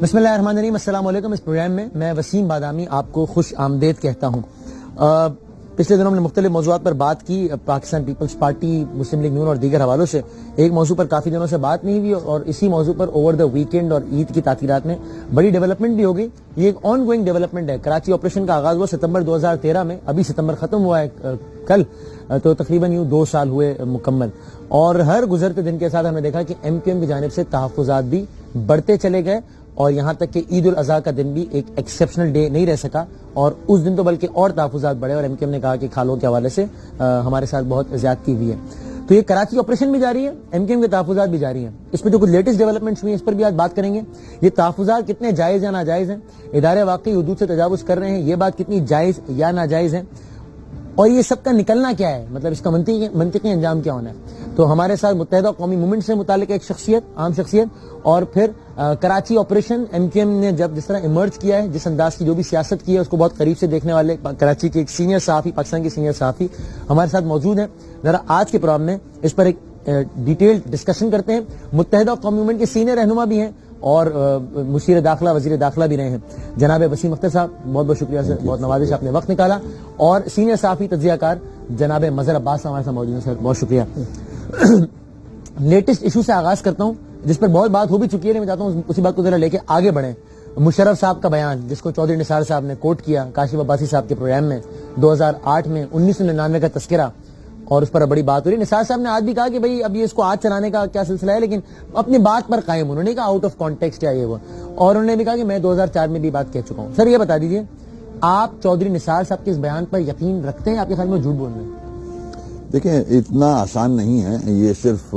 بسم اللہ الرحمن الرحیم. السلام علیکم. اس پروگرام میں میں وسیم بادامی آپ کو خوش آمدید کہتا ہوں. پچھلے دنوں ہم نے مختلف موضوعات پر بات کی, پاکستان پیپلز پارٹی, مسلم لیگ نون اور دیگر حوالوں سے. ایک موضوع پر کافی دنوں سے بات نہیں ہوئی اور اسی موضوع پر اوور دا ویکینڈ اور عید کی تعطیلات میں بڑی ڈیولپمنٹ بھی ہو گئی. یہ ایک آن گوئنگ ڈیولپمنٹ ہے. کراچی آپریشن کا آغاز ہوا ستمبر 2013 میں, ابھی ستمبر ختم ہوا ہے کل, تو تقریباً یوں 2 سال ہوئے مکمل. اور ہر گزرتے دن کے ساتھ ہم نے دیکھا کہ ایم کیو ایم کی جانب سے تحفظات بھی بڑھتے چلے گئے اور یہاں تک کہ عید الاضحیٰ کا دن بھی ایک ایکسیپشنل ڈے نہیں رہ سکا, اور اس دن تو بلکہ اور تحفظات بڑھے, اور ایم کیو ایم نے کہا کہ کھالوں کے حوالے سے ہمارے ساتھ بہت زیادتی ہوئی ہے. تو یہ کراچی آپریشن بھی جاری ہے, ایم کیو ایم کے تحفظات بھی جاری ہیں. اس میں جو کچھ لیٹسٹ ڈیولپمنٹس ہوئی ہیں اس پر بھی آج بات کریں گے. یہ تحفظات کتنے جائز یا ناجائز ہیں, ادارے واقعی حدود سے تجاوز کر رہے ہیں, یہ بات کتنی جائز یا ناجائز ہے, اور یہ سب کا نکلنا کیا ہے, مطلب اس کا منطقی انجام کیا ہونا ہے. تو ہمارے ساتھ متحدہ قومی موومنٹ سے متعلق ایک شخصیت, عام شخصیت, اور پھر Karachi operation M Q M نے جس طرح ایمرج کیا ہے, جس انداز کی جو بھی سیاست کی ہے اس کو بہت قریب سے دیکھنے والے کراچی کے ایک سینئر صحافی, پاکستان کے سینئر صحافی ہمارے ساتھ موجود ہیں. ذرا آج کے پروگرام میں اس پر ایک ڈیٹیل ڈسکشن کرتے ہیں. متحدہ قومی موومنٹ کے سینئر رہنما بھی ہیں اور مشیر داخلہ, وزیر داخلہ بھی رہے ہیں, جناب وسیم اختر صاحب, بہت بہت شکریہ سر, بہت نوازش آپ نے وقت نکالا. اور سینئر صحافی تجزیہ کار جناب مظہر عباس صاحب ہمارے ساتھ موجود ہیں. سر بہت شکریہ. لیٹسٹ ایشو سے آغاز کرتا ہوں جس پر بہت بات ہو بھی چکی ہے, میں چاہتا ہوں اسی بات کو ذرا لے کے آگے بڑھیں. مشرف صاحب کا بیان جس کو چودھری نثار صاحب نے کوٹ کیا کاشف عباسی صاحب کے پروگرام میں 2008 میں 1999 کا تذکرہ, اور اس پر بڑی بات ہو رہی ہے. نثار صاحب نے آج بھی کہا کہ بھئی اب یہ اس کو آج چلانے کا کیا سلسلہ ہے, لیکن اپنی بات پر قائم, انہوں نے کہا آؤٹ آف کانٹیکسٹ ہے یہ وہ, اور انہوں نے بھی کہا کہ میں 2004 میں بھی بات کہہ چکا ہوں. سر یہ بتا دیجئے, آپ چودھری نثار صاحب کے اس بیان پر یقین رکھتے ہیں, آپ کے خیال میں جھوٹ بول رہے ہیں؟ دیکھیں اتنا آسان نہیں ہے, یہ صرف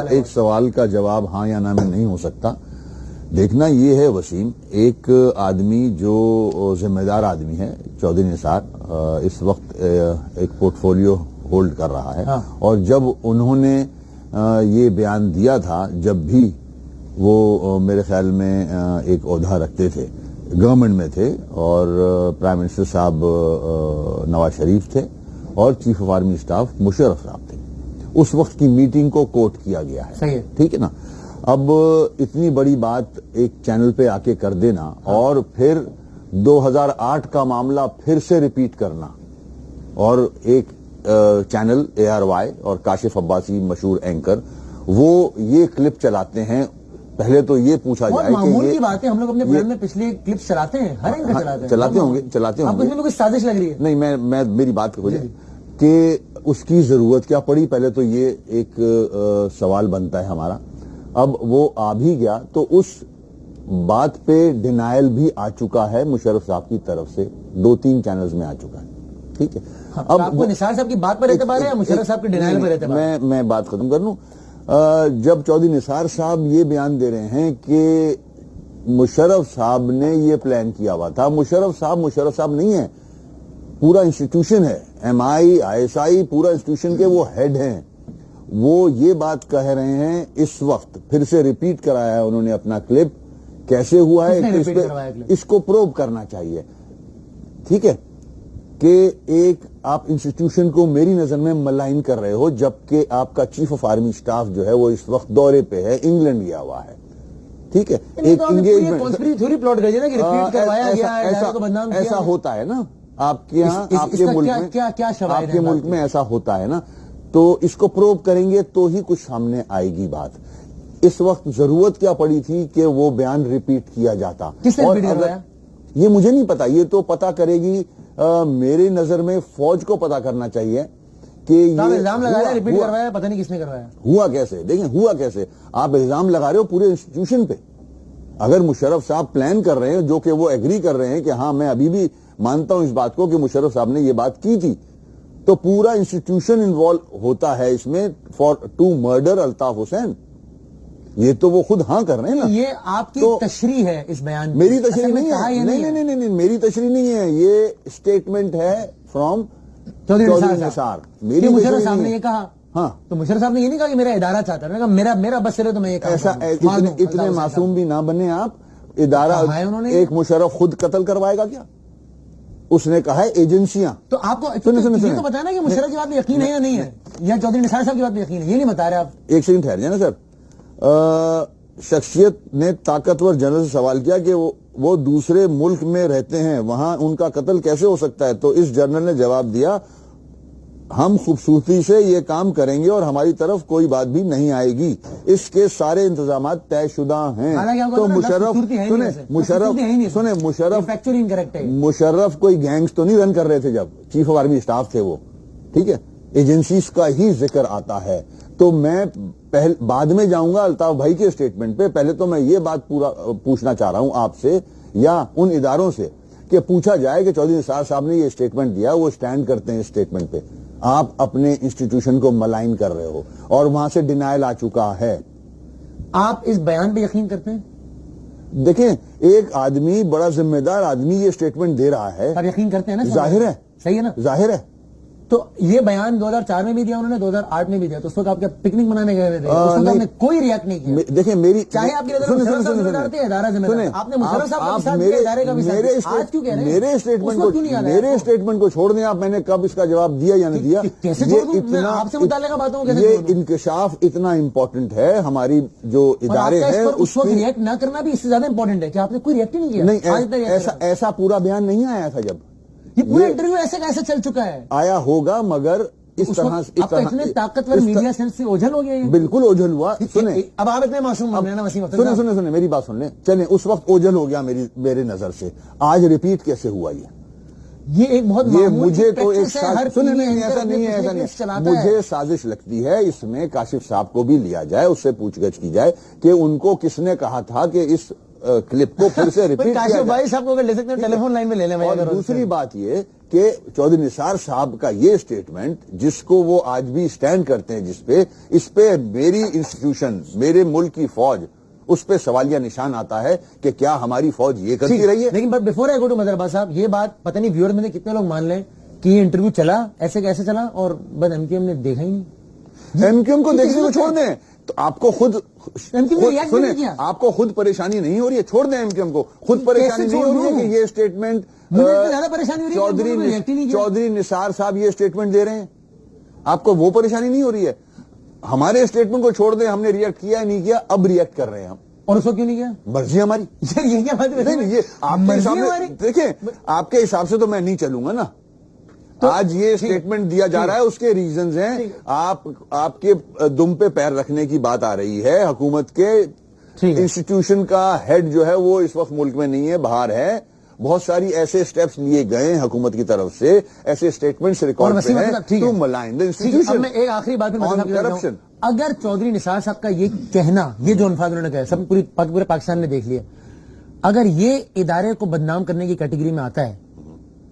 ایک سوال کا جواب ہاں یا نہ میں نہیں ہو سکتا. دیکھنا یہ ہے وسیم, ایک آدمی جو ذمہ دار آدمی ہے, چودھری نثار اس وقت ایک پورٹ فولیو ہولڈ کر رہا ہے, اور جب انہوں نے یہ بیان دیا تھا, جب بھی وہ میرے خیال میں ایک عہدہ رکھتے تھے, گورنمنٹ میں تھے, اور پرائم منسٹر صاحب نواز شریف تھے اور chief of army staff Musharraf صاحب تھے, اس وقت کی میٹنگ کو کوٹ کیا گیا ہے, ٹھیک ہے نا. اب اتنی بڑی بات ایک چینل پہ آ کے کر دینا اور پھر 2008 کا معاملہ پھر سے ریپیٹ کرنا, اور ایک چینل ARY اور کاشف عباسی مشہور اینکر وہ یہ کلپ چلاتے ہیں. پہلے تو یہ پوچھا جائے کہ یہ بات ہے, ہم لوگ اپنے پروگرام میں پچھلے کلپس چلاتے ہیں, ہر اینکر چلاتے ہوں گے. آپ کو کوئی سازش لگ رہی ہے؟ نہیں, میں میری بات ہو جائے کہ اس کی ضرورت کیا پڑی. پہلے تو یہ ایک سوال بنتا ہے ہمارا. اب وہ آ بھی گیا تو اس بات پہ ڈینائل بھی آ چکا ہے مشرف صاحب کی طرف سے, 2-3 چینلز میں آ چکا ہے, ٹھیک ہے. اب آپ کو نثار صاحب کی بات پر اعتبار ہے یا مشرف صاحب کے ڈینائل پر اعتبار ہے؟ میں بات ختم کر لوں. جب چودھری نثار صاحب یہ بیان دے رہے ہیں کہ مشرف صاحب نے یہ پلان کیا ہوا تھا, مشرف صاحب نہیں ہے, پورا انسٹیٹیوشن ہے, MI ISI پورا انسٹیٹیوشن کے وہ ہیڈ ہیں. وہ یہ بات کہہ رہے ہیں اس وقت, پھر سے ریپیٹ کرایا ہے انہوں نے اپنا کلپ, کیسے ہوا ہے اس کو پروب کرنا چاہیے, ٹھیک ہے, کہ ایک آپ انسٹیٹیوشن کو میری نظر میں ملائن کر رہے ہو, جبکہ آپ کا چیف آف آرمی اسٹاف جو ہے وہ اس وقت دورے پہ ہے, انگلینڈ گیا ہوا ہے, ٹھیک ہے. ایک ایسا ہوتا ہے نا آپ کے یہاں, آپ کے ملک میں ایسا ہوتا ہے نا, تو اس کو پروب کریں گے تو ہی کچھ سامنے آئے گی بات. اس وقت ضرورت کیا پڑی تھی کہ وہ بیان ریپیٹ کیا جاتا, یہ مجھے نہیں پتا, یہ تو پتا کرے گی میری نظر میں فوج کو پتا کرنا چاہیے کہ یہ الزام لگایا ریپیٹ کروایا, پتہ نہیں کس نے کروایا, ہوا کیسے. دیکھیں ہوا کیسے, آپ الزام لگا رہے ہو پورے انسٹیٹیوشن پہ. اگر مشرف صاحب پلان کر رہے ہیں, جو کہ وہ ایگری کر رہے ہیں کہ ہاں میں ابھی بھی مانتا ہوں اس بات کو کہ مشرف صاحب نے یہ بات کی تھی, تو پورا انسٹیٹیوشن انوالو ہوتا ہے اس میں for to murder Altaf Hussain. یہ تو وہ خود ہاں کر رہے ہیں نا. یہ آپ کی تشریح ہے اس بیان کی, میری تشریح نہیں ہے, نہیں میری تشریح نہیں ہے, یہ اسٹیٹمنٹ ہے فرام چودھری نثار. میری مشرف صاحب نے یہ کہا, ہاں تو مشرف صاحب نے یہ نہیں کہا کہ میرا ادارہ چاہتا ہے, میرا بس چلے تو میں یہ کہا. اتنے معصوم بھی نہ بنے آپ. ادارہ ایک مشرف خود قتل کروائے گا کیا؟ اس نے کہا ہے ایجنسیاں. تو آپ کو یہ تو بتانا کہ مشرف کی بات میں یقین ہے یا نہیں ہے, یا چودھری نثار صاحب کی بات میں یقین ہے, یہ نہیں بتا رہے آپ. ایک سیکنڈ ٹھہر جائے نا سر. شخصیت نے طاقتور جنرل سے سوال کیا کہ وہ دوسرے ملک میں رہتے ہیں, وہاں ان کا قتل کیسے ہو سکتا ہے؟ تو اس جنرل نے جواب دیا, ہم خوبصورتی سے یہ کام کریں گے اور ہماری طرف کوئی بات بھی نہیں آئے گی, اس کے سارے انتظامات طے شدہ ہیں. تو مشرف کوئی گینگز تو نہیں رن کر رہے تھے جب چیف آف آرمی اسٹاف تھے وہ, ٹھیک ہے, ایجنسیز کا ہی ذکر آتا ہے. تو میں بعد میں جاؤں گا الطاف بھائی کے اسٹیٹمنٹ پہ, پہلے تو میں یہ بات پوچھنا چاہ رہا ہوں آپ سے یا ان اداروں سے کہ پوچھا جائے کہ چودھری نثار صاحب نے یہ اسٹیٹمنٹ دیا, وہ اسٹینڈ کرتے ہیں اسٹیٹمنٹ پہ, آپ اپنے انسٹیٹیوشن کو ملائن کر رہے ہو اور وہاں سے ڈینائل آ چکا ہے. آپ اس بیان پہ یقین کرتے ہیں؟ دیکھیں, ایک آدمی, بڑا ذمہ دار آدمی یہ اسٹیٹمنٹ دے رہا ہے, آپ یقین کرتے ہیں نا؟ ظاہر ہے, صحیح ہے نا, ظاہر ہے. تو یہ بیان 2004 میں بھی دیا انہوں نے, 2008 میں بھی دیا, تو اس وقت آپ کیا پکنک منانے گئے ہوئے تھے؟ اس وقت آپ نے کوئی ریئیکٹ نہیں کیا. دیکھیں میری, چاہے آپ کی نظر میں مشرف صاحب ذمہ دار تھے, ادارہ ذمہ دار, آپ نے مشرف صاحب کا ساتھ دیا, ادارے کا بھی ساتھ دیا, آج کیوں کہہ رہے ہیں؟ میرے اسٹیٹمنٹ کو چھوڑ دیں آپ, میں نے کب اس کا جواب دیا یا نہیں دیا؟ کیسے چھوڑ دوں؟ آپ سے متعلقہ باتوں کو یہ انکشاف اتنا امپورٹنٹ ہے, ہماری جو ادارے ہیں اس وقت ریئیکٹ نہ کرنا بھی اس سے زیادہ امپورٹنٹ ہے کہ آپ نے کوئی ریئیکٹ نہیں کیا. نہیں, ایسا پورا بیان نہیں آیا تھا. جب یہ پورا انٹرویو ایسے کیسے چل چکا ہے؟ آیا ہوگا, مگر اس طرح اتنے طاقتور میڈیا سینس سے اوجھل ہو گیا. بالکل اوجھل ہوا. سنیں, اب آپ اتنے معصوم بن رہے ہیں نا وسیم اختر صاحب. سنیں میری بات سن لیں. چلیں, اس وقت اوجھل ہو گیا میرے نظر سے, آج ریپیٹ کیسے ہوا یہ ایک بہت مجھے تو ایک ایسا نہیں ہے, مجھے سازش لگتی ہے اس میں کاشف صاحب کو بھی لیا جائے, اس سے پوچھ گچھ کی جائے کہ ان کو کس نے کہا تھا کہ اس کلپ کو پھر سے ریپیٹ کیا جائے. بھائی صاحب کو اگر لے سکتے ہیں ٹیلی فون لائن میں لے لیں. اور دوسری بات یہ کہ چودھری نثار صاحب کا یہ اسٹیٹمنٹ, جس کو وہ آج بھی اسٹینڈ کرتے ہیں, جس پہ اس پہ میری انسٹیٹیوشن, میرے ملک کی فوج, اس پہ سوالیہ نشان آتا ہے کہ کیا ہماری فوج یہ کرتی رہی ہے. لیکن بفور آئی گو ٹو مظہر عباس صاحب, یہ بات پتہ نہیں ویور میں نے کتنے لوگ مان لیں کہ یہ انٹرویو چلا ایسے کیسے چلا اور بس ایم کیو ایم نے دیکھا ہی نہیں. ایم کیو ایم کو دیکھنے کو چھوڑ دیں, تو آپ کو خود آپ کو خود پریشانی نہیں ہو رہی ہے, چھوڑ دیں ایم کیو ایم کو, خود پریشانی نہیں ہو رہی ہے کہ یہ اسٹیٹمنٹ چودھری نثار صاحب یہ اسٹیٹمنٹ دے رہے ہیں, آپ کو وہ پریشانی نہیں ہو رہی ہے؟ ہمارے اسٹیٹمنٹ کو چھوڑ دیں, ہم نے ریئیکٹ کیا نہیں کیا, اب ریئیکٹ کر رہے ہیں ہم. اور اس کو کیوں نہیں کیا؟ مرضی ہماری. یہ آپ کے حساب سے دیکھیں, آپ کے حساب سے تو میں نہیں چلوں گا نا. آج یہ اسٹیٹمنٹ دیا جا رہا ہے, اس کے ریزنز ہیں. آپ کے دم پہ پیر رکھنے کی بات آ رہی ہے. حکومت کے انسٹیٹیوشن کا ہیڈ جو ہے وہ اس وقت ملک میں نہیں ہے, باہر ہے. بہت ساری ایسے سٹیپس لیے گئے ہیں حکومت کی طرف سے, ایسے اسٹیٹمنٹس ریکارڈ پہ ہیں ٹو ملائن دی انسٹیٹیوشن. میں ایک آخری بات کرپشن. اگر چودھری نثار صاحب کا یہ کہنا, یہ جو الفاظ انہوں نے کہا, سب پورے پاکستان نے دیکھ لیا, اگر یہ ادارے کو بدنام کرنے کی کیٹیگری میں آتا ہے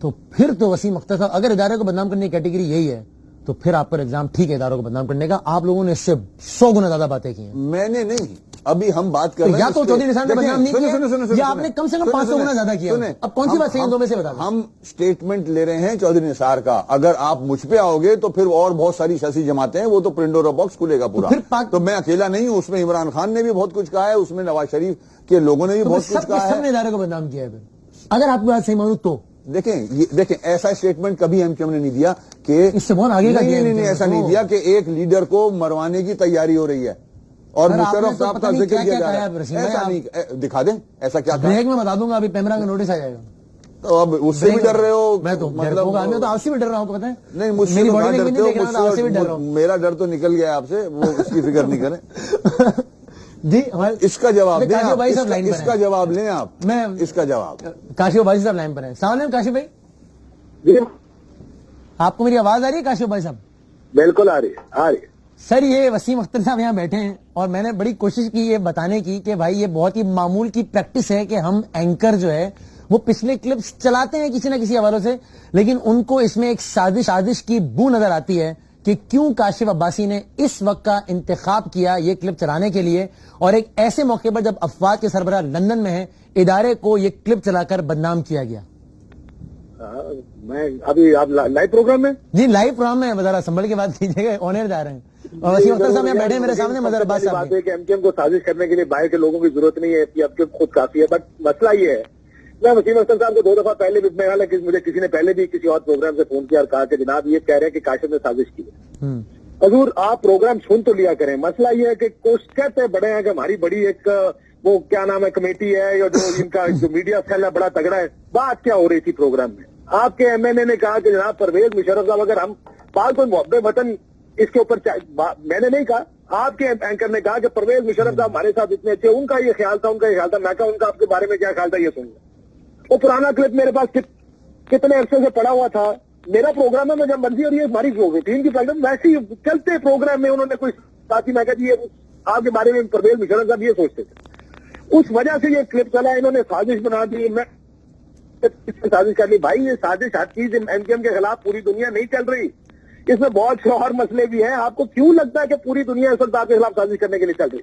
تو پھر تو وسیم اختر صاحب, اگر ادارے کو بدنام کرنے کی کیٹیگری یہی ہے تو پھر آپ پر ایگزام ٹھیک ہے اداروں کو بدنام کرنے کا. آپ لوگوں نے اس سے 100 گنا زیادہ باتیں کی ہیں. میں نے نہیں, ابھی ہم بات کر رہے ہیں یا تو چودھری نثار نے بدنام نہیں کیا, یا آپ نے کم سے کم 500 گنا زیادہ کیا. اب کون سی بات صحیح ہے دو میں سے بتا دیں. ہم اسٹیٹمنٹ لے رہے ہیں چودھری نثار کا, اگر آپ مجھ پہ آؤ گے تو پھر اور بہت ساری سیاسی جماعتیں ہیں, وہ تو پرنڈورا باکس کھلے گا پورا. تو میں اکیلا نہیں ہوں, اس میں عمران خان نے بھی بہت کچھ کہا ہے, اس میں نواز شریف کے لوگوں نے بھی بہت کچھ کہا ہے. سب نے ادارے کو بدنام کیا ہے. اگر آپ کی بات صحیح مانو تو دیکھیں ایسا اسٹیٹمنٹ کبھی ایم کیو ایم نے نہیں دیا کہ اس سے بہت آگے کا نہیں, ایسا نہیں دیا کہ ایک لیڈر کو مروانے کی تیاری ہو رہی ہے اور مشرف صاحب کا ذکر کیا جا رہا ہے. ایسا نہیں, دکھا دیں ایسا کیا تھا. میں بتا دوں گا, ابھی پیمرا کا نوٹس آ جائے گا. تو اب اس سے بھی ڈر رہے ہو؟ میں تو مطلب آپ سے بھی ڈر رہا ہوں, پتہ ہے. نہیں, مجھ سے ڈرتے ہو, میرا ڈر تو نکل گیا آپ سے, وہ اس کی فکر نہیں کریں. جی, اس کا جواب دیں, اس کا جواب لیں آپ. میں اس کا جواب کاشف بھائی صاحب لائن پر ہیں. السلام علیکم کاشف بھائی, آپ کو میری آواز آ رہی ہے کاشف بھائی صاحب؟ بالکل آ رہی ہے. سر, یہ وسیم اختر صاحب یہاں بیٹھے ہیں اور میں نے بڑی کوشش کی یہ بتانے کی کہ بھائی یہ بہت ہی معمول کی پریکٹس ہے کہ ہم اینکر جو ہے وہ پچھلے کلپس چلاتے ہیں کسی نہ کسی حوالوں سے, لیکن ان کو اس میں ایک سازش کی بو نظر آتی ہے کہ کیوں کاشف عباسی نے اس وقت کا انتخاب کیا یہ کلپ چلانے کے لیے, اور ایک ایسے موقع پر جب افواج کے سربراہ لندن میں ہیں, ادارے کو یہ کلپ چلا کر بدنام کیا گیا. میں ابھی آپ لائیو پروگرام میں؟ جی لائیو پروگرام میں, ذرا سنبھل کے بات کیجیے گا, آن ایئر جا رہے ہیں. اور وسیم اختر صاحب یہاں بیٹھے ہیں میرے سامنے, مظہر عباس صاحب. بات ہے کہ ایم کیو ایم کو سازش کرنے کے لیے باہر کے لوگوں کی ضرورت نہیں ہے, اب کے خود کافی ہے. بٹ مسئلہ یہ ہے, میں وسیم اختر صاحب کو 2 دفعہ پہلے بھی, میں حالانکہ مجھے کسی نے پہلے بھی کسی اور پروگرام سے فون کیا اور کہا کہ جناب یہ کہہ رہے ہیں کہ کاشف نے سازش کی ہے, حضور آپ پروگرام سن تو لیا کریں. مسئلہ یہ ہے کہ کوشش کہتے بڑے ہیں کہ ہماری بڑی ایک وہ کیا نام ہے کمیٹی ہے یا جو ان کا جو میڈیا سیل ہے بڑا تگڑا ہے. بات کیا ہو رہی تھی پروگرام میں؟ آپ کے ایم این اے نے کہا کہ جناب پرویز مشرف صاحب اگر ہم بات کوئی محب وطن اس کے اوپر میں نے نہیں کہا, آپ کے اینکر نے کہا کہ پرویز مشرف صاحب ہمارے ساتھ اتنے اچھے, ان کا یہ خیال تھا, ان کا یہ خیال تھا. میں کہا ان کا آپ کے بارے میں کیا خیال تھا یہ سن لیں. وہ پرانا کلپ میرے پاس کتنے عرصے سے پڑا ہوا تھا. میرا پروگرام ہے, میں جب مرضی اور یہ ہماری ٹیم کی پروگرام ویسے ہی چلتے پروگرام میں انہوں نے کوئی ساتھی میں کہا یہ آپ کے بارے میں پرویز مشرف صاحب یہ سوچتے تھے. اس وجہ سے یہ کلپ چلا, انہوں نے سازش بنا دی, میں سازش کر لی. بھائی یہ سازش ہر چیز ایم کیو ایم کے خلاف پوری دنیا نہیں چل رہی, اس میں بہت سے اور مسئلے بھی ہیں. آپ کو کیوں لگتا ہے کہ پوری دنیا اس وقت آپ کے خلاف سازش کرنے کے لیے چل رہی؟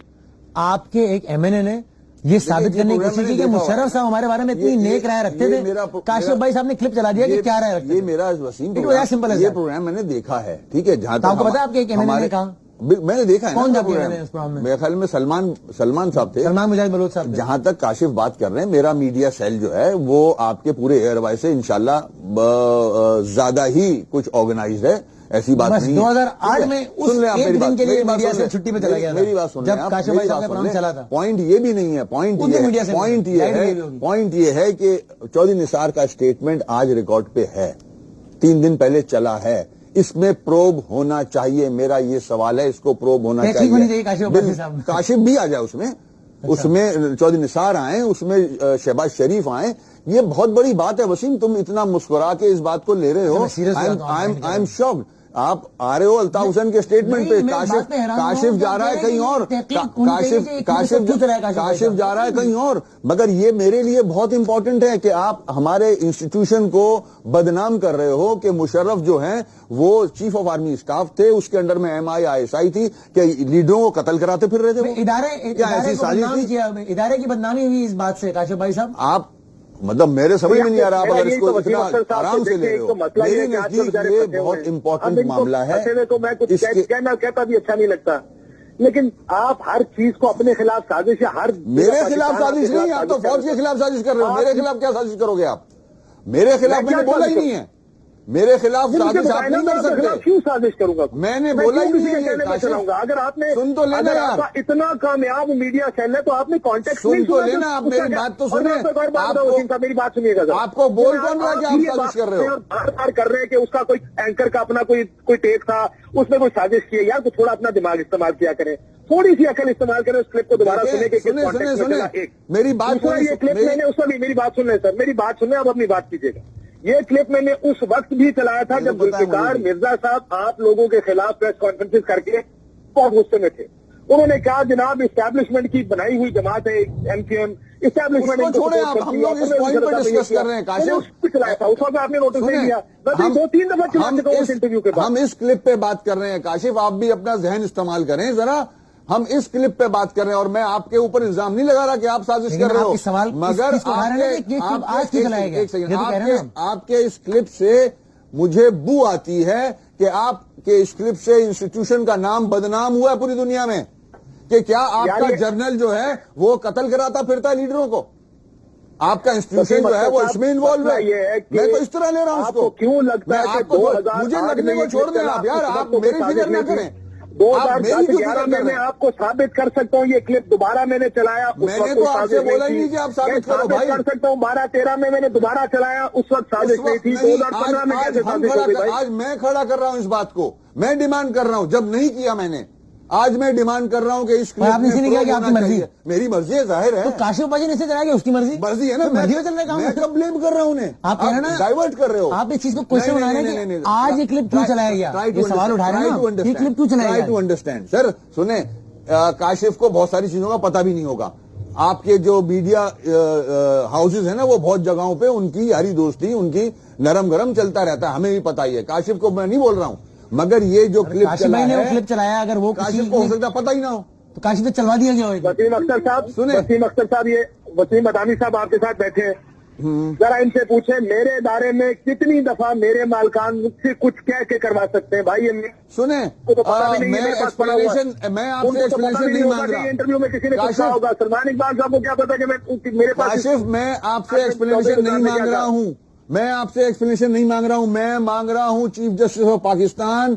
آپ کے ایک ایم این اے نے یہ ثابت کرنے کی کوشش کی کہ مشرف صاحب ہمارے بارے میں اتنی نیک رائے رکھتے تھے. کاشف بھائی صاحب نے کلپ چلا دیا کہ کیا رائے رکھتے. یہ میرا وسیم سمپل ہے, یہ پروگرام میں نے دیکھا ہے, ٹھیک ہے, جہاں آپ کو پتا ہے آپ کے ایک ایم این اے نے کہا, میں نے دیکھا ہے کون جا پروگرام میں, میرے خیال میں سلمان صاحب تھے, سلمان مجاہد بلوچ صاحب. جہاں تک کاشف بات کر رہے ہیں, میرا میڈیا سیل جو ہے وہ آپ کے پورے ایئر وائز سے انشاءاللہ زیادہ ہی کچھ آرگنائزڈ ہے, ایسی بات نہیں. 2008 میں اس ایک دن کے لیے میڈیا سے چھٹی پہ چلا گیا, میری بات سن جب کاشف بھائی صاحب کا پروگرام چلا تھا. پوائنٹ یہ بھی نہیں ہے, پوائنٹ یہ ہے کہ چودھری نثار کا اسٹیٹمنٹ آج ریکارڈ پہ ہے, 3 دن پہلے چلا ہے, اس میں پروب ہونا چاہیے. میرا یہ سوال ہے, اس کو پروب ہونا چاہیے. کاشف بھی آ جائے اس میں چودھری نثار آئیں, اس میں شہباز شریف آئیں. یہ بہت بڑی بات ہے. وسیم تم اتنا مسکرا کے اس بات کو لے رہے ہو, آئی ایم شاکڈ. آپ آ رہے ہو الطاف حسین کے اسٹیٹمنٹ پہ, کاشف جا رہا ہے کہیں اور, کاشف جا رہا ہے کہیں اور. مگر یہ میرے لیے بہت امپورٹنٹ ہے کہ آپ ہمارے انسٹیٹیوشن کو بدنام کر رہے ہو کہ مشرف جو ہیں وہ چیف آف آرمی اسٹاف تھے, اس کے انڈر میں MI تھی, کہ لیڈروں کو قتل کراتے پھر رہے تھے. ادارے کی بدنامی ہوئی اس بات سے. کاشف بھائی صاحب آپ مطلب میرے سمجھ میں نہیں آ رہا, آپ اگر اس کو اتنا آرام سے لے رہے ہو. میرے نزدیک یہ بہت امپورٹنٹ معاملہ ہے. میں کچھ کہتا بھی اچھا نہیں لگتا, لیکن آپ ہر چیز کو اپنے خلاف سازش, ہر میرے خلاف سازش نہیں, آپ تو فوج کے خلاف سازش کر رہے ہو. میرے خلاف کیا سازش کرو گے آپ؟ میرے خلاف میں نے بولا ہی نہیں ہے, میرے خلاف سازش آپ نہیں کر سکتے. کیوں سازش کروں گا؟ میں نے بولا ہی نہیں ہے. اگر آپ نے سن تو لینا یار, اتنا کامیاب میڈیا چینل ہے تو آپ نے کانٹیکٹ سن تو لینا. آپ میری بات تو سنیں, میری بات سنیے گا. آپ کو بول کون رہا کہ آپ سازش کر رہے ہو؟ بار بار کر رہے ہیں کہ اس کا کوئی اینکر کا اپنا کوئی ٹیک تھا, اس نے کوئی سازش کی ہے. یار تھوڑا اپنا دماغ استعمال کیا کریں, تھوڑی سی عقل استعمال کریں. اس کلپ کو دوبارہ سنیں, میری بات یہ کلپ میں نے اس میں میری بات سن لیں سر, میری بات سنیں, آپ اپنی بات کیجیے گا. یہ کلپ میں نے اس وقت بھی چلایا تھا جب ذوالفقار مرزا صاحب آپ لوگوں کے خلاف پریس کانفرنس کر کے بہت غصے میں تھے. انہوں نے کہا جناب اسٹیبلشمنٹ کی بنائی ہوئی جماعت ہے ایم کیو ایم, اسٹیبلشمنٹ چلایا تھا. اس وقت آپ نے نوٹس نہیں دیا. میں 2-3 دفعہ چلا چکا ہوں اس انٹرویو کے بعد. ہم اس کلپ پہ بات کر رہے ہیں کاشف, آپ بھی اپنا ذہن استعمال کریں ذرا. ہم اس کلپ پہ بات کر رہے ہیں اور میں آپ کے اوپر الزام نہیں لگا رہا کہ آپ سازش کر رہے ہو, مگر آپ کے اس کلپ سے مجھے بو آتی ہے کہ آپ کے اس کلپ سے انسٹیٹیوشن کا نام بدنام ہوا ہے پوری دنیا میں, کہ کیا آپ کا جرنل جو ہے وہ قتل کراتا پھرتا ہے لیڈروں کو. آپ کا انسٹیٹیوشن جو ہے وہ اس میں انوالو ہے. میں تو اس طرح لے رہا ہوں اس کو. کیوں لگتا ہے مجھے لگنے کو چھوڑ دیں آپ یار, آپ میری فکر نہ کریں. 2011 میں میں آپ کو ثابت کر سکتا ہوں, یہ کلپ دوبارہ میں نے چلایا. میں نے تو آپ سے بولا ہی نہیں کہ آپ ثابت کرو بھائی. کر سکتا ہوں 12-13 میں نے دوبارہ چلایا, اس وقت سازش نہیں تھی. 2015 میں کیسے سازش ہوگی بھائی؟ آج میں کھڑا کر رہا ہوں اس بات کو, میں ڈیمانڈ کر رہا ہوں. جب نہیں کیا میں نے, آج میں ڈیمانڈ کر رہا ہوں کہ اس آپ نے اسی لیے کیا آپ کی مرضی ہے. میری مرضی ہے, ظاہر ہے. کاشف بھائی نے اسے چلایا کہ اس کی مرضی ہے نا, میں کب بلیم کر رہا ہوں انہیں. آپ کہہ رہے ہیں نا ڈائیورٹ کر رہے ہو. آپ اس چیز کو کوشچن بنا رہے ہیں کہ آج یہ کلپ کیوں چلایا گیا, یہ سوال اٹھا رہے ہیں, یہ کلپ کیوں چلایا گیا. ٹو انڈرسٹینڈ سر. سنیں, کاشف کو بہت ساری چیزوں کا پتہ بھی نہیں ہوگا. آپ کے جو میڈیا ہاؤسز ہیں نا, وہ بہت جگہوں پہ ان کی یاری دوستی, ان کی نرم گرم چلتا رہتا ہے, ہمیں بھی پتہ ہی ہے. کاشف کو میں نہیں بول رہا ہوں, مگر یہ جو کلپ چلایا اگر وہ کاشف کو ہو سکتا پتہ ہی نہ ہو تو کاشف تو چلوا دیا گیا. وسیم اختر صاحب سنیں, وسیم اختر صاحب, یہ وسیم مدانی صاحب آپ کے ساتھ بیٹھے ہیں, ذرا ان سے پوچھیں میرے ادارے میں کتنی دفعہ میرے مالکان مجھ سے کچھ کہہ کے کروا سکتے ہیں. بھائی سنیں, میں آپ سے ایکسپلینیشن نہیں مانگ رہا. انٹرویو میں کسی نے کہا ہوگا سلمان اقبال صاحب کو کیا پتا کہ میرے پاس. کاشف میں آپ سے ایکسپلینیشن نہیں مانگ رہا ہوں, میں آپ سے ایکسپلینیشن نہیں مانگ رہا ہوں. میں مانگ رہا ہوں چیف جسٹس آف پاکستان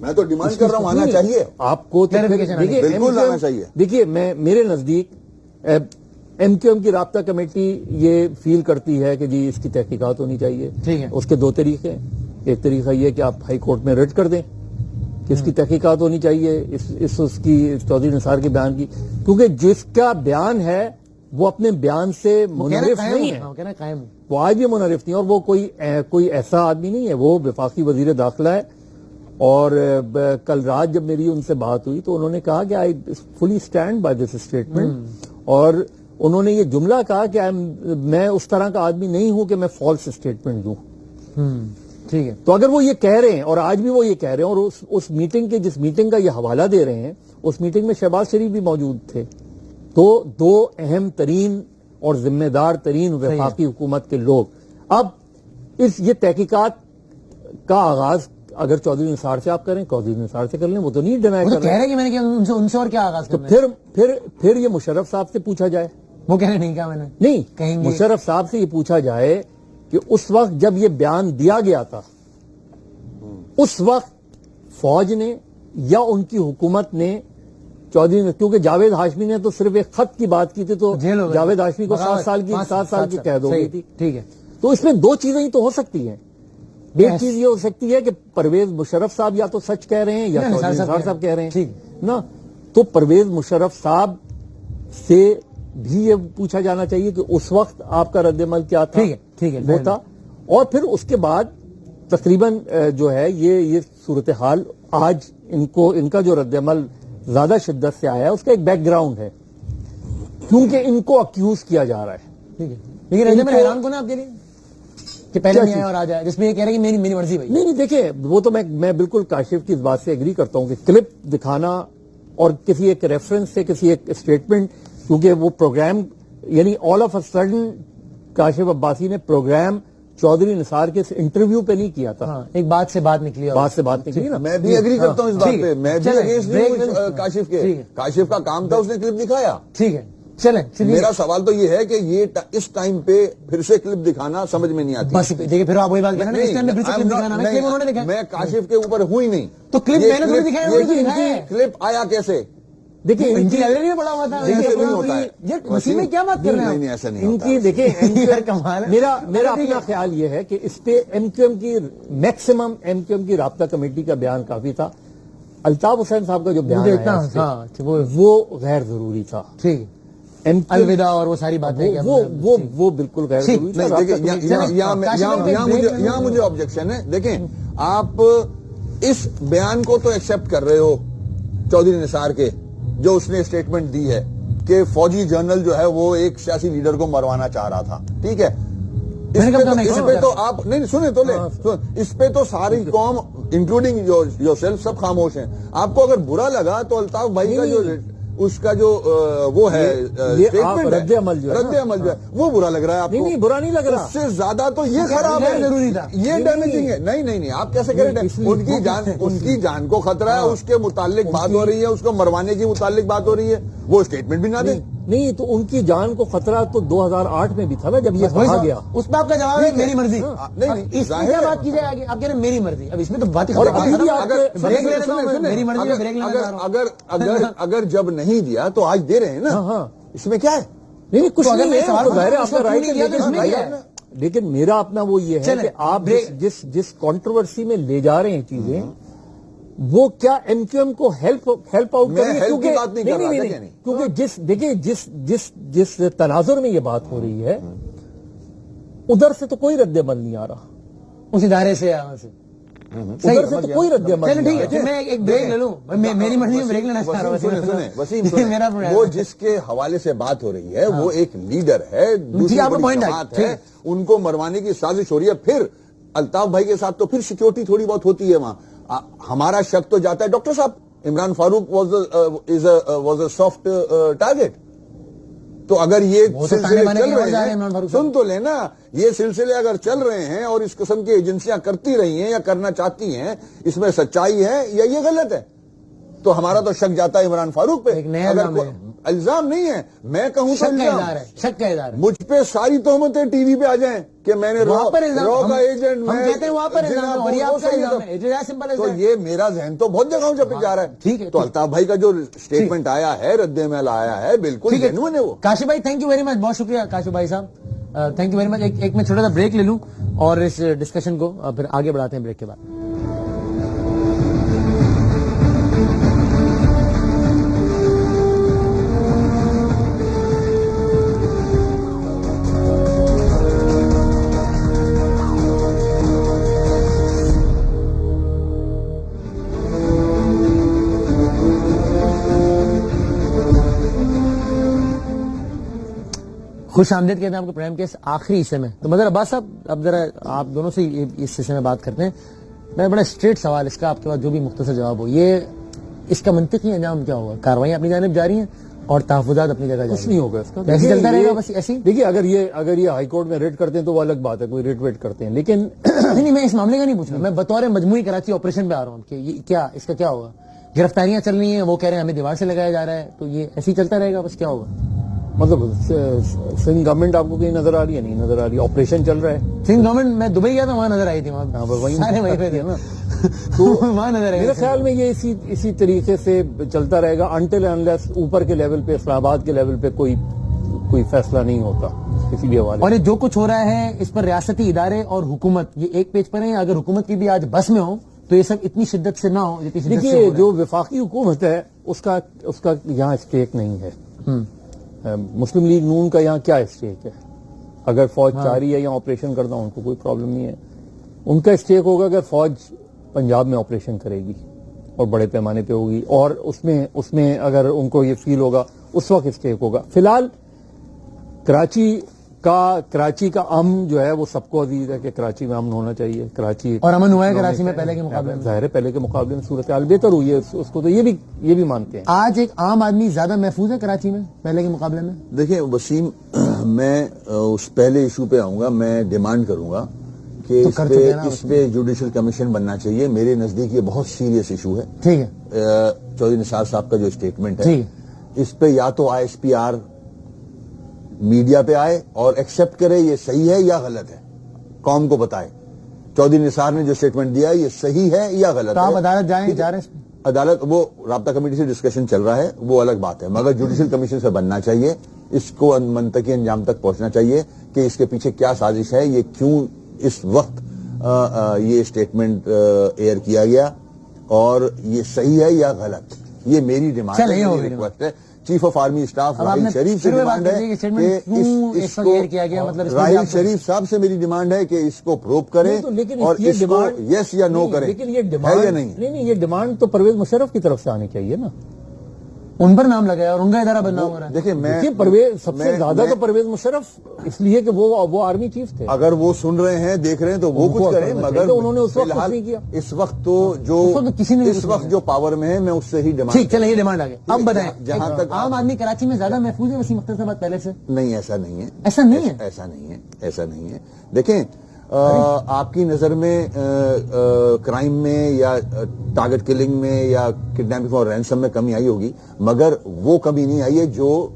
میں تو ڈیمانڈ کر رہا ہوں آنا چاہیے آپ کو تو بالکل آنا چاہیے. دیکھیے میرے نزدیک ایم کیو ایم کی رابطہ کمیٹی یہ فیل کرتی ہے کہ جی اس کی تحقیقات ہونی چاہیے. ٹھیک ہے. اس کے دو طریقے ہیں. ایک طریقہ یہ کہ آپ ہائی کورٹ میں ریٹ کر دیں کہ اس کی تحقیقات ہونی چاہیے اس کی چودھری نثار کے بیان کی, کیونکہ جس کا بیان ہے وہ اپنے بیان سے منحرف نہیں ہے, وہ آج بھی منحرف نہیں, اور وہ کوئی ایسا آدمی نہیں ہے. وہ وفاقی وزیر داخلہ ہے, اور کل رات جب میری ان سے بات ہوئی تو انہوں نے کہا کہ آئی فلی اسٹینڈ بائی دس اسٹیٹمنٹ, اور انہوں نے یہ جملہ کہا کہ میں اس طرح کا آدمی نہیں ہوں کہ میں فالس اسٹیٹمنٹ دوں. ٹھیک ہے. تو اگر وہ یہ کہہ رہے ہیں, اور آج بھی وہ یہ کہہ رہے ہیں, اور اس میٹنگ کے جس میٹنگ کا یہ حوالہ دے رہے ہیں, اس میٹنگ میں شہباز شریف بھی موجود تھے, تو دو اہم ترین اور ذمہ دار ترین وفاقی حکومت کے لوگ. اب یہ تحقیقات کا آغاز اگر چودھری نثار سے آپ کریں, چودھری نثار سے کر لیں, وہ تو نہیں ڈینائی کر رہے ہیں کہ میں نے ان سے اور کیا آغاز تو پھر یہ مشرف صاحب سے پوچھا جائے. وہ کہہ رہے نہیں کہا میں نے, نہیں, مشرف صاحب سے یہ پوچھا جائے کہ اس وقت جب یہ بیان دیا گیا تھا, اس وقت فوج نے یا ان کی حکومت نے چودھری نے, کیونکہ جاوید ہاشمی نے تو صرف ایک خط کی بات کی تھی تو جاوید ہاشمی کو 7 سال کی قید ہو گئی تھی. ٹھیک ہے. تو اس میں دو چیزیں ہی تو ہو سکتی ہیں. ایک چیز یہ ہو سکتی ہے کہ پرویز مشرف صاحب یا تو سچ کہہ رہے ہیں یا چودھری نثار صاحب کہہ رہے ہیں نا. تو پرویز مشرف صاحب سے بھی یہ پوچھا جانا چاہیے کہ اس وقت آپ کا رد عمل کیا تھا. ٹھیک ہے. وہ تھا, اور پھر اس کے بعد تقریباً جو ہے یہ صورتحال آج ان کا جو رد عمل زیادہ شدت سے آیا ہے, اس کا ایک بیک گراؤنڈ ہے, کیونکہ ان کو اکیوز کیا جا رہا ہے. ٹھیک ہے. لیکن رد عمل حیران کو نا آپ کے لیے کہ پہلے نہیں آیا اور آ جائے, جس میں یہ کہہ رہے ہیں کہ میری مرضی بھائی. نہیں دیکھیں, وہ تو میں بالکل کاشف کی اس بات سے ایگری کرتا ہوں کہ کلپ دکھانا اور کسی ایک ریفرنس سے کسی ایک اسٹیٹمنٹ, کیونکہ وہ پروگرام یعنی all of a sudden Kashif Abbasi نے پروگرام چودھری نثار کے انٹرویو پہ نہیں کیا تھا. ایک بات سے بات نکلی نا. میں بھی ایگری کرتا ہوں اس بات پہ, میں بھی اگینسٹ نہیں ہوں کاشف کے. کاشف کا کام تھا, اس نے کلپ دکھایا. ٹھیک ہے, چلیں. میرا سوال تو یہ ہے کہ یہ اس ٹائم پہ پھر سے کلپ دکھانا سمجھ میں نہیں آتی. بس دیکھیے پھر آپ وہی بات کر رہے ہیں, میں کاشف کے اوپر ہوں ہی نہیں. تو کلپ میں نے تھوڑی دکھایا, کلپ آیا کیسے؟ دیکھیے ان کی لائبریری میں پڑا ہوا تھا. وسیم میں کیا بات کر رہے ہیں؟ نہیں, ایسا نہیں ان کی دیکھیں, میرا اپنا خیال یہ ہے کہ اس پہ ایم کیو ایم کی میکسیمم ایم کیو ایم کی رابطہ کمیٹی کا بیان کافی تھا. الطاف حسین صاحب کا جو بیان ہے وہ غیر ضروری تھا. ٹھیک, الوداع اور وہ ساری باتیں وہ بالکل غیر ضروری تھا. یہاں مجھے آبجیکشن ہے. دیکھیں, آپ اس بیان کو تو ایکسپٹ کر رہے ہو چودھری نثار کے, جو اس نے اسٹیٹمنٹ دی ہے کہ فوجی جنرل جو ہے وہ ایک سیاسی لیڈر کو مروانا چاہ رہا تھا. ٹھیک ہے, اس پہ تو آپ نہیں سنیں تو لیں, اس پہ تو ساری قوم انکلوڈنگ یور سیلف سب خاموش ہیں. آپ کو اگر برا لگا تو الطاف بھائی کا جو اس کا جو وہ ہے رد عمل جو ہے وہ برا لگ رہا ہے آپ کو. نہیں, برا نہیں لگ رہا. اس سے زیادہ تو یہ خراب ہے, ضروری تھا, یہ ڈیمیجنگ ہے. نہیں, آپ کیسے کہہ رہے ہیں؟ ان کی جان کو خطرہ ہے, اس کے متعلق بات ہو رہی ہے, اس کو مروانے کی متعلق بات ہو رہی ہے, وہ اسٹیٹمنٹ بھی نہ دیں. نہیں, تو ان کی جان کو خطرہ تو 2008 میں بھی تھا نا, جب یہ کہا گیا. اس میں آپ کا جواب ہے میری مرضی. نہیں, اس میں کیا بات کی جائے آگے؟ آپ کہہ رہے ہیں میری مرضی. اب اس میں تو بات اگر جب نہیں دیا تو آج دے رہے ہیں نا, اس میں کیا ہے؟ نہیں, کچھ نہیں ہے. لیکن میرا اپنا وہ یہ ہے کہ آپ جس کنٹروورسی میں لے جا رہے ہیں چیزیں, وہ کیا ایم کیو ایم کو ہیلپ آؤٹ کریں؟ کیونکہ جس تناظر میں یہ بات ہو رہی ہے ادھر سے تو کوئی رد عمل نہیں آ رہا, اس ادارے سے ادھر سے تو کوئی رد عمل نہیں. ٹھیک ہے, میں ایک بریک لے لوں, میری مرضی میں بریک لینا چاہ رہا ہوں. وسیم, وہ جس کے حوالے سے بات ہو رہی ہے وہ ایک لیڈر ہے, دوسری بڑی جماعت ہے, ان کو مروانے کی سازش ہو رہی ہے. پھر الطاف بھائی کے ساتھ تو پھر سیکورٹی تھوڑی بہت ہوتی ہے وہاں. ہمارا شک تو جاتا ہے ڈاکٹر صاحب Imran Farooq was a soft target. تو اگر یہ سلسلے چل رہے ہیں, سن تو لینا, یہ سلسلے اگر چل رہے ہیں اور اس قسم کی ایجنسیاں کرتی رہی ہیں یا کرنا چاہتی ہیں, اس میں سچائی ہے یا یہ غلط ہے, تو ہمارا تو شک جاتا ہے عمران فاروق پہ. الزام نہیں ہے, میں کہوں تو شک کا اظہار ہے, شک کا اظہار ہے. مجھ پہ ساری تہمتیں ٹی وی پہ آ جائیں کہ میں نے وہاں پر الزام, رو کا ایجنٹ, ہم کہتے ہیں وہاں پر الزام ہے اور یہ آپ کا الزام ہے. تو یہ میرا ذہن تو بہت جگہوں سے جا رہا ہے. ٹھیک ہے, تو الطاف بھائی کا جو اسٹیٹمنٹ آیا ہے, رد عمل آیا ہے, بالکل جینوئن ہے وہ. کاشف بھائی تھینک یو ویری مچ, بہت شکریہ کاشف بھائی صاحب, تھینک یو ویری مچ. ایک میں چھوٹا سا بریک لے لوں اور اس ڈسکشن کو پھر آگے بڑھاتے ہیں بریک کے بعد. خوش آمدید کہتے ہیں آپ کو پروگرام کے اس آخری حصے میں. تو مظہر عباس صاحب, اب ذرا آپ دونوں سے اس حصے میں بات کرتے ہیں. میں بڑا اسٹریٹ سوال اس کا, آپ کے پاس جو بھی مختصر جواب ہو, یہ اس کا منطقی انجام کیا ہوگا؟ کاروائیاں اپنی جانب جاری ہیں اور تحفظات اپنی جگہ جاری ہیں. کچھ نہیں ہوگا اس کا, ایسے چلتا رہے گا بس ایسے. دیکھیے اگر یہ ہائی کورٹ میں ریٹ کرتے ہیں تو وہ الگ بات ہے, کوئی ریٹ کرتے ہیں, لیکن نہیں میں اس معاملے کا نہیں پوچھ رہا, میں بطور مجموعی کراچی آپریشن پہ آ رہا ہوں کہ یہ کیا اس کا کیا ہوگا. گرفتاریاں چل رہی ہیں, وہ کہہ رہے ہیں ہمیں دیوار سے لگایا جا رہا ہے, تو یہ ایسے ہی چلتا رہے گا بس, کیا ہوگا؟ مطلب سندھ گورنمنٹ آپ کو کہیں نظر آ رہی ہے؟ نہیں نظر آ رہی, آپریشن چل رہا ہے. سندھ گورنمنٹ, میں دبئی گیا تھا, وہاں نظر آئی تھی, وہاں پہ نا, تو وہاں نظر آئی. میرے خیال میں یہ اسی طریقے سے چلتا رہے گا انٹل انلیس اوپر کے لیول پہ, اسلام آباد کے لیول پہ کوئی فیصلہ نہیں ہوتا کسی بھی حوالے. اور یہ جو کچھ ہو رہا ہے اس پر ریاستی ادارے اور حکومت یہ ایک پیج پر ہیں. اگر حکومت کی بھی آج بس میں ہو تو یہ سب اتنی شدت سے نہ ہو. دیکھیے جو وفاقی حکومت ہے اس کا یہاں اسٹیک نہیں ہے. مسلم لیگ نون کا یہاں کیا اسٹیک ہے؟ اگر فوج چاہ رہی ہے یا آپریشن کرنا, ان کو کوئی پرابلم نہیں ہے. ان کا اسٹیک ہوگا اگر فوج پنجاب میں آپریشن کرے گی اور بڑے پیمانے پہ ہوگی, اور اس میں اگر ان کو یہ فیل ہوگا اس وقت اسٹیک ہوگا. فی الحال کراچی کا امن جو ہے وہ سب کو عزیز ہے کہ کراچی میں امن ہونا چاہیے. کراچی اور امن ہوا ہے کراچی میں پہلے کے مقابلے میں, ظاہر ہے پہلے کے مقابلے میں صورتحال بہتر ہوئی ہے, اس کو تو یہ بھی مانتے ہیں. آج ایک عام آدمی زیادہ محفوظ ہے کراچی میں پہلے کے مقابلے میں. دیکھیں وسیم, میں اس پہلے ایشو پہ آؤں گا. میں ڈیمانڈ کروں گا کہ اس پہ جوڈیشل کمیشن بننا چاہیے. میرے نزدیک یہ بہت سیریس ایشو ہے. ٹھیک ہے, چودھری نثار صاحب کا جو اسٹیٹمنٹ ہے اس پہ یا تو ISPR میڈیا پہ آئے اور ایکسپٹ کرے یہ صحیح ہے یا غلط ہے, قوم کو بتائے چودھری نثار نے جو اسٹیٹمنٹ دیا ہے یہ صحیح ہے یا غلط ہے. تو آپ عدالت جا رہے ہیں؟ عدالت وہ رابطہ کمیٹی سے ڈسکشن چل رہا ہے, وہ الگ بات ہے, مگر جوڈیشل کمیشن سے بننا چاہیے. اس کو منطقی انجام تک پہنچنا چاہیے کہ اس کے پیچھے کیا سازش ہے, یہ کیوں اس وقت یہ اسٹیٹمنٹ ایئر کیا گیا اور یہ صحیح ہے یا غلط. یہ میری ڈیمانڈ ہے, میری ریکویسٹ ہے. Chief of army staff Raheel Sharif سے ڈیمانڈ ہے کہ اس کو, راہیل شریف صاحب سے میری ڈیمانڈ ہے کہ اس کو پروب کریں اور اس کو یس یا نو کریں. لیکن یہ ڈیمانڈ نہیں, یہ ڈیمانڈ تو پرویز مشرف کی طرف سے آنی چاہیے نا. ان پر نام لگایا اور ان کا ادارہ بدنام ہو رہا ہے. دیکھیں پرویز سب سے زیادہ تو پرویز مشرف اس لیے کہ وہ آرمی چیف تھے. اگر وہ سن رہے ہیں, دیکھ رہے ہیں تو وہ کچھ کریں, مگر انہوں نے اس وقت کچھ نہیں کیا. اس وقت تو جو اس وقت جو پاور میں ہے میں اس سے ہی ڈیمانڈ. ٹھیک, چلیں یہ ڈیمانڈ آ گئی. اب بتائیں, جہاں تک عام آدمی کراچی میں زیادہ محفوظ ہے وسیم اختر صاحب پہلے سے؟ نہیں, ایسا نہیں ہے. ایسا نہیں ہے, ایسا نہیں ہے. دیکھیں آپ کی نظر میں کرائم میں یا ٹارگٹ کلنگ میں یا کڈنیپنگ اور رینسم میں کمی آئی ہوگی, مگر وہ کمی نہیں آئی ہے جو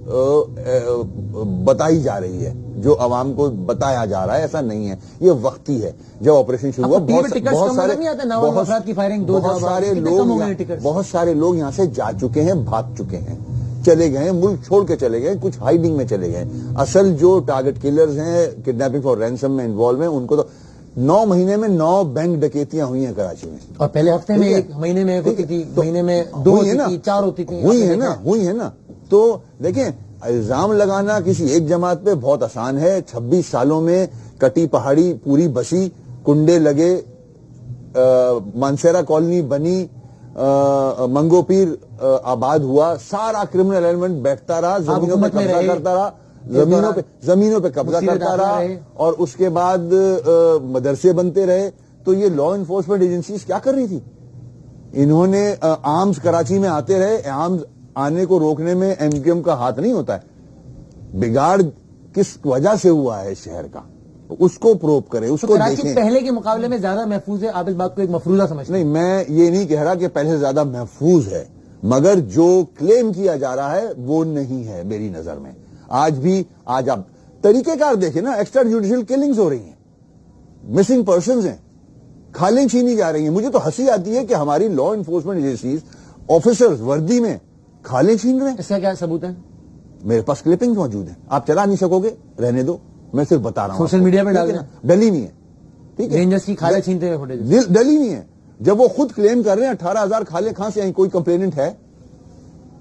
بتائی جا رہی ہے, جو عوام کو بتایا جا رہا ہے. ایسا نہیں ہے, یہ وقتی ہے. جب آپریشن شروع ہوا بہت سارے لوگ یہاں سے جا چکے ہیں, بھاگ چکے ہیں, چلے گئے, ملک چھوڑ کے چلے گئے, کچھ ہائیڈنگ میں چلے گئے. اصل جو ٹارگٹ کلرز ہیں کڈنیپنگ اور رینسم میں انوالو ہیں, ان کو تو 9 مہینے میں 9 بینک ڈکیتیاں ہوئی ہیں کراچی میں. اور پہلے ہفتے میں ایک مہینے میں ہوتی تھی, مہینے میں 2 ہوتی تھی, 4 ہوتی تھی, ہوئی ہے نا. تو دیکھیں الزام لگانا کسی ایک جماعت پہ بہت آسان ہے. 26 سالوں میں کٹی پہاڑی پوری بسی, کنڈے لگے, مانسیرا کالونی بنی, منگو پیر آباد ہوا, سارا کرمنل ایلیمنٹ بیٹھتا رہا, زمینوں پہ قبضہ کرتا رہا, زمینوں پہ قبضہ کرتا رہا, اور اس کے بعد مدرسے بنتے رہے. تو یہ لا انفورسمنٹ ایجنسیز کیا کر رہی تھی؟ انہوں نے آرمز کراچی میں آتے رہے. آرمز آنے کو روکنے میں MQM کا ہاتھ نہیں ہوتا ہے. بگاڑ کس وجہ سے ہوا ہے شہر کا, اس کو پروب کرے, اس کو دیکھیں. پہلے کے مقابلے میں زیادہ محفوظ ہے, آپ اس بات کو ایک مفروضہ سمجھتے ہیں؟ نہیں, میں یہ نہیں کہہ رہا کہ پہلے سے زیادہ محفوظ ہے, مگر جو کلیم کیا جا رہا ہے وہ نہیں ہے میری نظر میں. آج آپ طریقہ کار دیکھیں نا, ایکسٹرا جوڈیشل کلنگز ہو رہی ہیں, مسنگ پرسنز ہیں, کھالیں چھینی جا رہی ہیں. مجھے تو ہنسی آتی ہے کہ ہماری لا انفورسمنٹ ایجنسیز آفیسرز وردی میں کھالیں چھین رہے ہیں. اس کا کیا ثبوت ہے؟ میرے پاس کلپنگ موجود ہیں, آپ چلا نہیں سکو گے, رہنے دو, میں صرف بتا رہا ہوں. سوشل میڈیا پہ ڈال دیں. ڈلی نہیں ہے, ٹھیک ہے, رینجرز کی کھالیں چھینتے ہوئے فوٹیج ڈلی نہیں ہے. جب وہ خود کلیم کر رہے ہیں 18,000 کھالیں کھاں سے آئیں, کوئی کمپلیننٹ ہے؟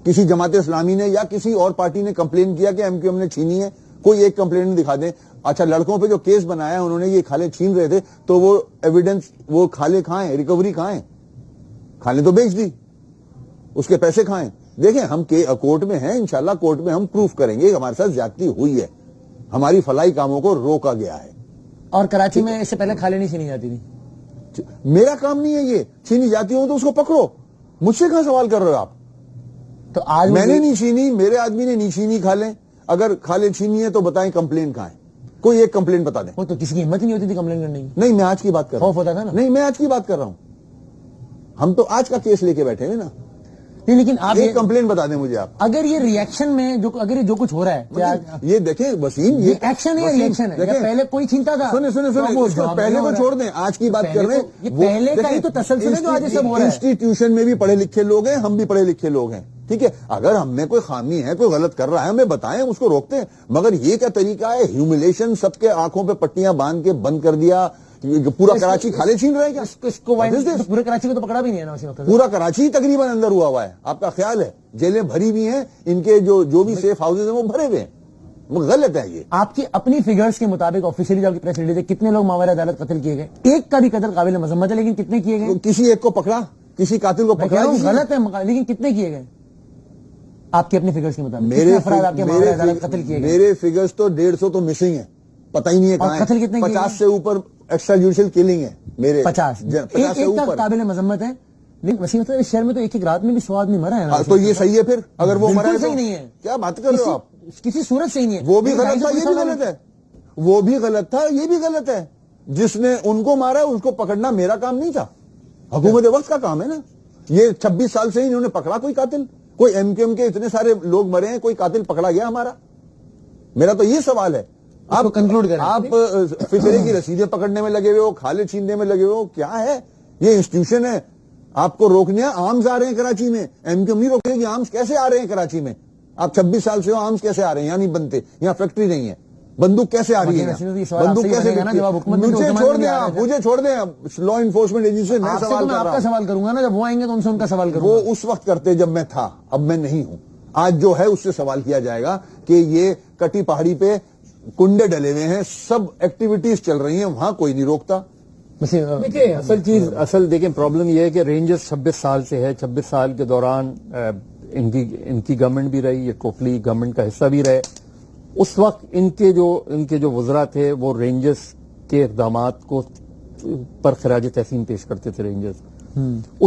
کسی جماعت اسلامی نے یا کسی اور پارٹی نے کمپلین کیا کہ ایم کیو ایم نے چھینی ہے؟ کوئی ایک کمپلینٹ دکھا دیں. اچھا, لڑکوں پہ جو کیس بنایا انہوں نے یہ کھالیں چھین رہے تھے, تو وہ ایویڈنس, وہ کھالیں کھائیں, ریکوری کھائیں, کھالیں تو بیچ دی, اس کے پیسے کھائیں. دیکھیں ہم کورٹ میں ہیں, انشاءاللہ کورٹ میں ہم پروف کریں گے ہمارے ساتھ زیادتی ہوئی ہے, ہماری فلاحی کاموں کو روکا گیا ہے. اور کراچی میں اس سے پہلے کھالیں نہیں چھینی جاتی تھی. میرا کام نہیں ہے یہ, چھینی جاتی ہوں تو اس کو پکڑو. مجھ سے کہاں سوال کر رہے ہو آپ؟ تو آج میں نے نہیں چھینی, میرے آدمی نے نہیں چھینی کھالیں. اگر کھالیں چھینی ہے تو بتائیں کمپلین کہاں ہے, کوئی ایک کمپلین بتا دیں. وہ تو کسی کی ہمت نہیں ہوتی تھی کمپلین کرنے کی. نہیں, میں آج کی بات کر رہا ہوں. خوف ہوتا تھا نا. نہیں, میں آج کی بات کر رہا ہوں. ہم تو آج کا کیس لے کے بیٹھے ہیں نا. نہیں, لیکن آپ ایک کمپلین بتا دیں مجھے آپ. اگر یہ ریئیکشن میں اگر جو کچھ ہو رہا ہے, یہ دیکھیں وسیم, یہ ایکشن ہے یا ریئیکشن ہے؟ پہلے کوئی چھینتا تھا. سنیں, پہلے کو چھوڑ دیں, آج کی بات کر رہے ہیں. یہ پہلے کا ہی تو تسلسل ہے جو آج سب ہو رہا ہے. انسٹیٹیوشن میں بھی پڑھے لکھے لوگ ہیں, ہم بھی پڑھے لکھے لوگ ہیں, ٹھیک ہے. اگر ہم میں کوئی خامی ہے, کوئی غلط کر رہا ہے, ہمیں بتائیں, اس کو روکتے ہیں. مگر یہ کیا طریقہ ہے, ہیوملیشن, سب کے آنکھوں پہ پٹیاں باندھ کے بند کر دیا, پورا کراچی کھالے چھین رہے ہیں کیا؟ پورے کراچی کو تو پکڑا بھی نہیں ہے نا اسی وقت. پورا کراچی تقریباً اندر ہوا ہے. آپ کا خیال ہے جیلیں بھری بھی ہیں, ان کے جو بھی سیف ہاؤسز ہیں وہ بھرے ہوئے ہیں. وہ غلط ہے. یہ آپ کی اپنی فگرز کے مطابق آفیشیلی جو آپ کی پریس ریلیز ہے, کتنے لوگ ماورا عدالت قتل کیے گئے؟ ایک کا بھی قتل قابل مذمت ہے, لیکن کتنے کیے گئے؟ کسی ایک کو پکڑا, کسی قاتل کو پکڑا, غلط ہے, لیکن کتنے کیے گئے آپ کی اپنی فگرز کے مطابق؟ کتنے افراد آپ کے ماورا عدالت قتل کیے گئے؟ میرے فگرز تو 150 تو مسنگ ہیں, پتہ ہی نہیں ہے کہاں ہیں. قتل کتنے 50 سے اوپر ایکسٹرا جوڈیشل کلنگ ہے میرے. 50 سے اوپر قابل مذمت ہے. لیکن وسیم صاحب, اس شہر میں تو ایک رات میں بھی 100 آدمی مرا ہے نا. تو یہ صحیح ہے پھر, اگر وہ مرا ہے صحیح نہیں ہے. کیا بات کر رہے ہو آپ؟ کسی صورت سے ہی نہیں ہے. وہ بھی غلط تھا, یہ بھی غلط ہے. وہ بھی غلط تھا, یہ بھی غلط ہے. جس نے ان کو مارا اس کو پکڑنا میرا کام نہیں تھا, حکومت وقت کا کام ہے نا. یہ 26 سال سے انہوں نے پکڑا کوئی قاتل؟ کوئی ایم کیو ایم کے اتنے سارے لوگ مرے ہیں, کوئی قاتل پکڑا گیا ہمارا؟ میرا تو یہ سوال ہے. آپ کنکلوڈ کریں. آپ فطرے کی رسیدیں پکڑنے میں لگے ہوئے ہو, کھالے چھیننے میں لگے ہوئے ہو, کیا ہے یہ انسٹیٹیوشن ہے. آپ کو روکنے آرمز آ رہے ہیں کراچی میں, ایم کیو ایم نہیں روکے گی. آرمز کیسے آ رہے ہیں کراچی میں؟ آپ 26 سال سے ہو, آرمز کیسے آ رہے ہیں؟ یہاں نہیں بنتے, یہاں فیکٹری نہیں ہے. بندوق کیسے آ رہی ہے؟ بندوق کیسے؟ مجھے چھوڑ دیں, مجھے چھوڑ دیں. لا انفورسمنٹ ایجنسی سے میں سوال کر رہا ہوں. آپ کا سوال کروں گا نا, جب وہ آئیں گے تو ان سے ان کا سوال کروں گا. وہ اس وقت کرتے جب میں تھا, اب میں نہیں ہوں. آج جو ہے اس سے سوال کیا جائے گا کہ یہ کٹی پہاڑی پہ کنڈے ڈلے ہوئے ہیں, سب ایکٹیویٹیز چل رہی ہیں, وہاں کوئی نہیں روکتا. دیکھیں اصل دیکھیں پرابلم یہ ہے کہ رینجرز 26 سال سے ہے. 26 سال کے دوران ان کی گورنمنٹ بھی رہی, یہ ٹوٹلی گورنمنٹ کا حصہ بھی رہے. اس وقت ان کے جو وزراء تھے وہ رینجرز کے اقدامات کو پر خراج تحسین پیش کرتے تھے. رینجرز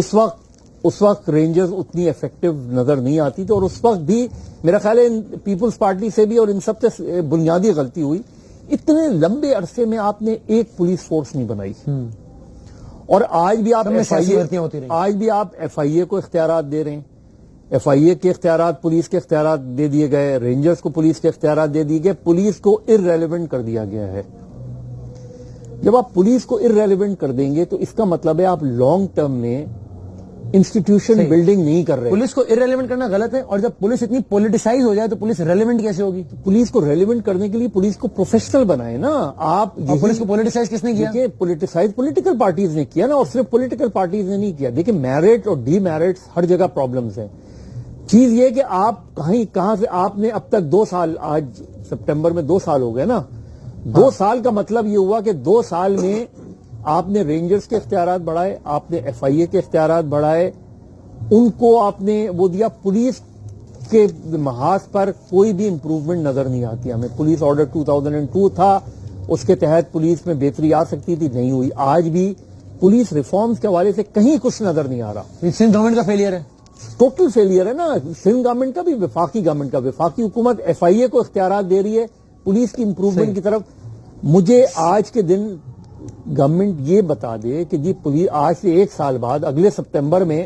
اس وقت رینجرز اتنی افیکٹو نظر نہیں آتی تھی, اور اس وقت بھی میرا خیال ہے پیپلز پارٹی سے بھی اور ان سب سے بنیادی غلطی ہوئی. اتنے لمبے عرصے میں آپ نے ایک پولیس فورس نہیں بنائی, اور آج بھی آپ ایف آئی اے کو اختیارات دے رہے ہیں. ایف آئی اے کے اختیارات پولیس کے اختیارات دے دیے گئے, رینجرز کو پولیس کے اختیارات دے دیے گئے, پولیس کو ارریلیونٹ کر دیا گیا ہے. جب آپ پولیس کو ارریلیونٹ کر دیں گے تو اس کا مطلب ہے آپ لانگ ٹرم میں انسٹیٹیوشن بلڈنگ نہیں کر رہے. پولیس کو ارریلیونٹ کرنا غلط ہے, اور جب پولیس اتنی پولیٹیسائز ہو جائے تو پولیس ریلیونٹ کیسے ہوگی؟ پولیس کو ریلیونٹ کرنے کے لیے پولیس کو پروفیشنل بنائے نا آپ. پولیس کو پولیٹیسائز کس نے کیا؟ پولیٹیسائز پولیٹیکل پارٹیز نے کیا نا, اور صرف پولیٹیکل پارٹیز نے نہیں کیا. دیکھیں میرٹ اور ڈی میرٹ ہر جگہ پرابلمز ہیں. چیز یہ کہ آپ کہاں سے آپ نے اب تک 2 سال, آج سپٹمبر میں 2 سال ہو گئے نا. 2 سال کا مطلب یہ ہوا کہ 2 سال میں آپ نے رینجرز کے اختیارات بڑھائے, آپ نے ایف آئی اے کے اختیارات بڑھائے, ان کو آپ نے وہ دیا. پولیس کے محاذ پر کوئی بھی امپروومنٹ نظر نہیں آتی ہمیں. پولیس آرڈر 2002 تھا, اس کے تحت پولیس میں بہتری آ سکتی تھی, نہیں ہوئی. آج بھی پولیس ریفارمز کے حوالے سے کہیں کچھ نظر نہیں آ رہا. سندھ گورنمنٹ کا فیلئر ہے, ٹوٹل فیلئر ہے نا. سندھ گورنمنٹ کا بھی, وفاقی گورنمنٹ کا. وفاقی حکومت ایف آئی اے کو اختیارات دے رہی ہے پولیس کی امپروومنٹ کی طرف. مجھے آج کے دن گورنمنٹ یہ بتا دے کہ جی پولیس آج سے 1 سال بعد اگلے سپٹمبر میں